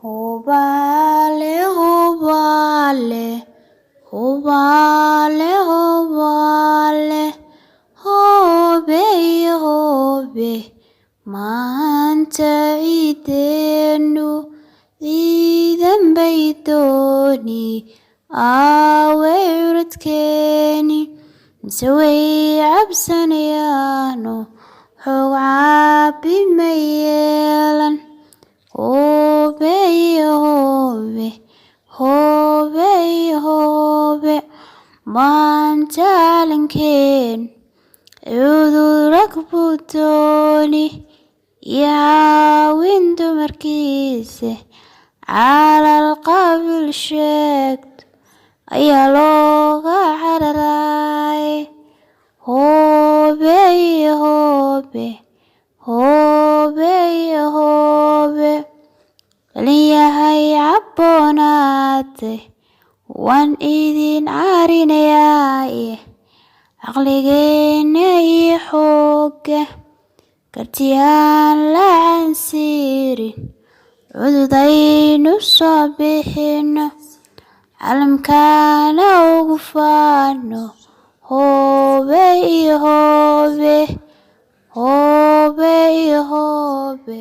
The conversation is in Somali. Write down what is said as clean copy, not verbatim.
Hobale, hobale, hobale, hobale, hobe, hobe, maanta ciideenu ciidan bay dooni, aaway curadkeeni, mise way cabsanayaano, xoog caabi ma yeelan. Hobe, hobe, hobe, hobe, maanta calankeen cudurag buu dooni, iyo caawin dumarkiisa calal qabil sheegto ayaa looga cararay. Hobe, hobe, hobe, hobe, dhalinyahay cabboonaate waan idin carinayaaye, caqligeena iyo xoogga kartiyaan la cansiirin, cududaynu soo bixino, calamkana ugu faano. Hobe iyo hobe, hobe iyo hobe.